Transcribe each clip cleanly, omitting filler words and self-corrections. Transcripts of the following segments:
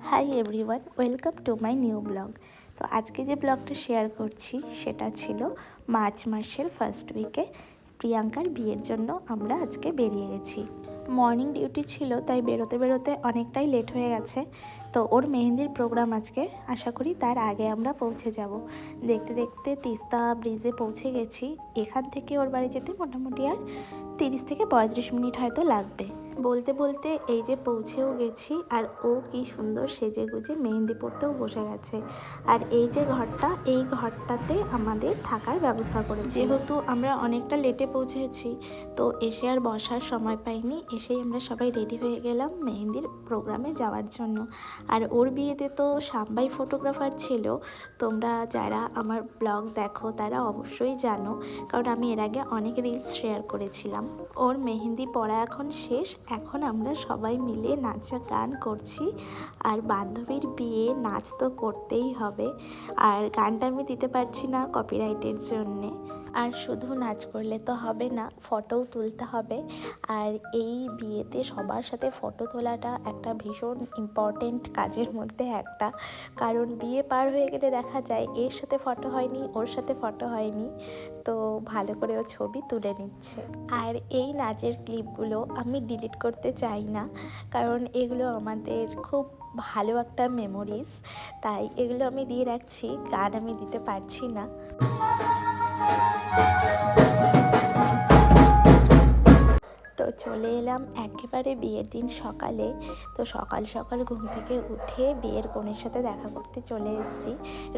Hi everyone, welcome to my new blog. তো আজকে যে ব্লগটা শেয়ার করছি সেটা ছিল মার্চ মাসের ফার্স্ট উইকে প্রিয়াঙ্কার বিয়ের জন্য আমরা আজকে বেরিয়ে গেছি। মর্নিং ডিউটি ছিল, তাই বেরোতে বেরোতে অনেকটাই লেট হয়ে গেছে। তো ওর মেহেন্দির প্রোগ্রাম আজকে, আশা করি তার আগে আমরা পৌঁছে যাব। দেখতে দেখতে তিস্তা ব্রিজে পৌঁছে গেছি। এখান থেকে ওর বাড়ি যেতে মোটামুটি আর 30 থেকে 35 মিনিট হয়তো লাগবে। বলতে বলতে এই যে পৌঁছেও গেছি, আর ও কি সুন্দর সেজে গুজে মেহেন্দি পড়তেও বসে গেছে। আর এই যে ঘরটা, এই ঘরটাতে আমাদের থাকার ব্যবস্থা করেছে। যেহেতু আমরা অনেকটা লেটে পৌঁছেছি, তো এসে আর বসার সময় পাইনি। এসেই আমরা সবাই রেডি হয়ে গেলাম মেহেন্দির প্রোগ্রামে যাওয়ার জন্য। আর ওর বিয়েতে তো সাম্বাই ফটোগ্রাফার ছিল। তোমরা যারা আমার ব্লগ দেখো তারা অবশ্যই জানো, কারণ আমি এর আগে অনেক রিলস শেয়ার করেছিলাম। ওর মেহেন্দি পড়া এখন শেষ। এখন আমরা সবাই মিলে নাচা গান করছি। আর বান্ধবীর বিয়ে, নাচ তো করতেই হবে। আর গানটা আমি দিতে পারছি না কপিরাইটের জন্যে। আর শুধু নাচ করলে তো হবে না, ফটোও তুলতে হবে। আর এই বিয়েতে সবার সাথে ফটো তোলাটা একটা ভীষণ ইম্পর্টেন্ট কাজের মধ্যে একটা। কারণ বিয়ে পার হয়ে গেলে দেখা যায় এর সাথে ফটো হয়নি, ওর সাথে ফটো হয়নি, তো ভালো করে ও ছবি তুলে নিচ্ছে। আর এই নাচের ক্লিপগুলো আমি ডিলিট করতে চাই না, কারণ এগুলো আমাদের খুব ভালো একটা মেমোরিজ। তাই এগুলো আমি দিয়ে রাখছি, গান আমি দিতে পারছি না। তো চলে এলাম একেবারে বিয়ের দিন সকালে। তো সকাল সকাল ঘুম থেকে উঠে বিয়ের কনের সাথে দেখা করতে চলে এসেছি।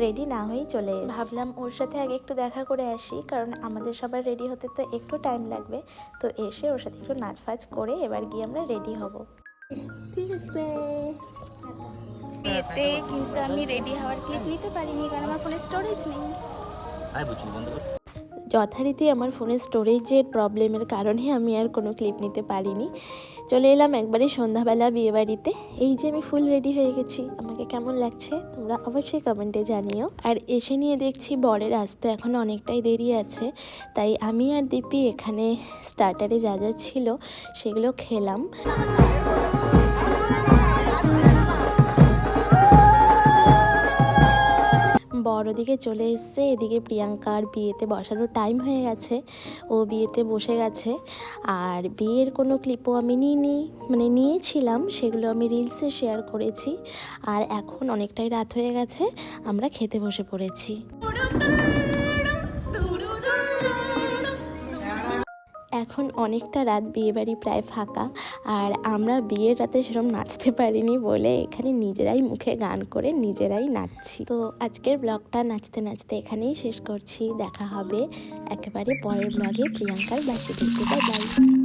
রেডি না হয়েই চলে এসেছি। ভাবলাম ওর সাথে আগে একটু দেখা করে আসি, কারণ আমাদের সবার রেডি হতে তো একটু টাইম লাগবে। তো এসে ওর সাথে একটু নাচ ফাচ করে এবার গিয়ে আমরা রেডি হব। ঠিক আছে। বিয়েতে কিন্তু আমি রেডি হওয়ার ক্লিপ নিতে পারিনি, কারণ আমার ফোনে স্টোরেজ নেই। যথারীতি আমার ফোনের স্টোরেজের প্রবলেমের কারণে আমি আর কোনো ক্লিপ নিতে পারিনি। চলে এলাম একবারে সন্ধ্যাবেলা বিয়েবাড়িতে। এই যে আমি ফুল রেডি হয়ে গেছি, আমাকে কেমন লাগছে তোমরা অবশ্যই কমেন্টে জানিও। আর এসে নিয়ে দেখছি বরের আসতে এখন অনেকটাই দেরি আছে, তাই আমি আর দীপি এখানে স্টার্টারে যা যা ছিল সেগুলো খেলাম। বড় দিকে চলে এসছে, এদিকে প্রিয়াঙ্কার বিয়েতে বসারও টাইম হয়ে গেছে, ও বিয়েতে বসে গেছে। আর বিয়ের কোনো ক্লিপও আমি নিয়েছিলাম, সেগুলো আমি রিলসে শেয়ার করেছি। আর এখন অনেকটাই রাত হয়ে গেছে, আমরা খেতে বসে পড়েছি। এখন অনেকটা রাত, বিয়েবাড়ি প্রায় ফাঁকা। আর আমরা বিয়ের রাতে সেরকম নাচতে পারিনি বলে এখানে নিজেরাই মুখে গান করে নিজেরাই নাচছি। তো আজকের ব্লগটা নাচতে নাচতে এখানেই শেষ করছি। দেখা হবে একেবারে পরের ব্লগে প্রিয়াঙ্কার বার্ষিকীতে। Bye bye.